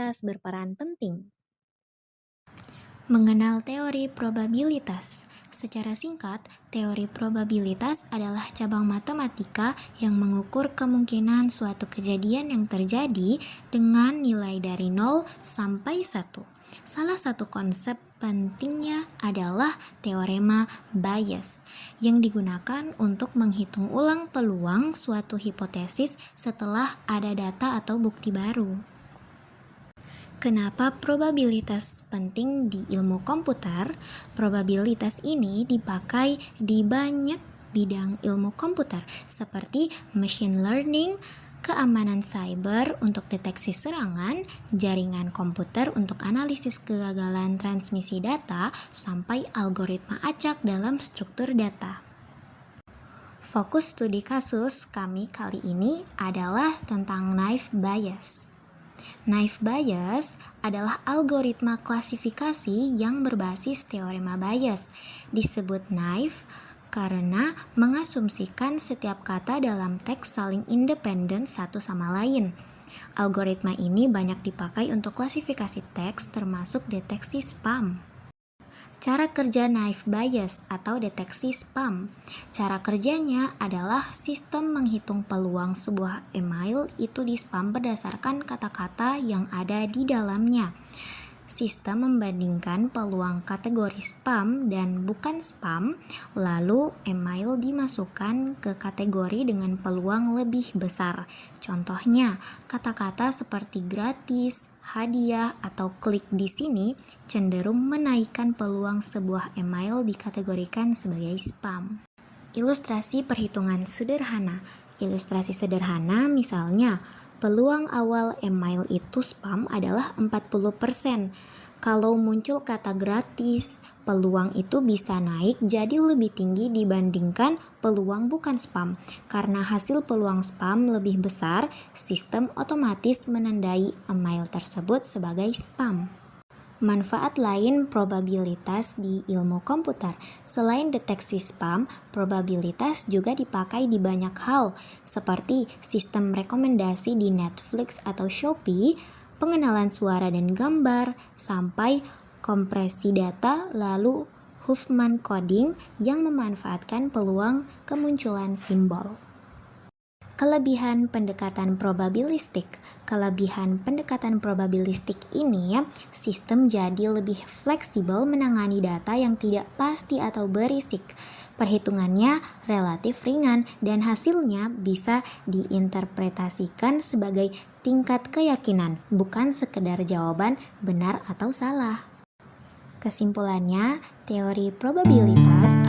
probabilitas berperan penting. Mengenal teori probabilitas. Secara singkat, teori probabilitas adalah cabang matematika yang mengukur kemungkinan suatu kejadian yang terjadi dengan nilai dari 0 sampai 1. Salah satu konsep pentingnya adalah teorema Bayes yang digunakan untuk menghitung ulang peluang suatu hipotesis setelah ada data atau bukti baru. Kenapa probabilitas penting di ilmu komputer? Probabilitas ini dipakai di banyak bidang ilmu komputer seperti machine learning, keamanan cyber untuk deteksi serangan, jaringan komputer untuk analisis kegagalan transmisi data, sampai algoritma acak dalam struktur data. Fokus studi kasus kami kali ini adalah tentang naive Bayes. Naive Bayes adalah algoritma klasifikasi yang berbasis teorema Bayes. Disebut naive karena mengasumsikan setiap kata dalam teks saling independen satu sama lain. Algoritma ini banyak dipakai untuk klasifikasi teks termasuk deteksi spam. Cara kerja naive Bayes atau deteksi spam. Cara kerjanya adalah sistem menghitung peluang sebuah email itu di spam berdasarkan kata-kata yang ada di dalamnya. Sistem membandingkan peluang kategori spam dan bukan spam, lalu email dimasukkan ke kategori dengan peluang lebih besar. Contohnya, kata-kata seperti gratis, hadiah, atau klik di sini cenderung menaikkan peluang sebuah email dikategorikan sebagai spam. Ilustrasi perhitungan sederhana. Ilustrasi sederhana misalnya, peluang awal email itu spam adalah 40%. Kalau muncul kata gratis, peluang itu bisa naik jadi lebih tinggi dibandingkan peluang bukan spam. Karena hasil peluang spam lebih besar, sistem otomatis menandai email tersebut sebagai spam. Manfaat lain probabilitas di ilmu komputer. Selain deteksi spam, probabilitas juga dipakai di banyak hal, seperti sistem rekomendasi di Netflix atau Shopee, pengenalan suara dan gambar, sampai kompresi data, lalu Huffman coding yang memanfaatkan peluang kemunculan simbol. Kelebihan pendekatan probabilistik. Kelebihan pendekatan probabilistik ini sistem jadi lebih fleksibel menangani data yang tidak pasti atau berisik. Perhitungannya relatif ringan dan hasilnya bisa diinterpretasikan sebagai tingkat keyakinan, bukan sekedar jawaban benar atau salah. Kesimpulannya, teori probabilitas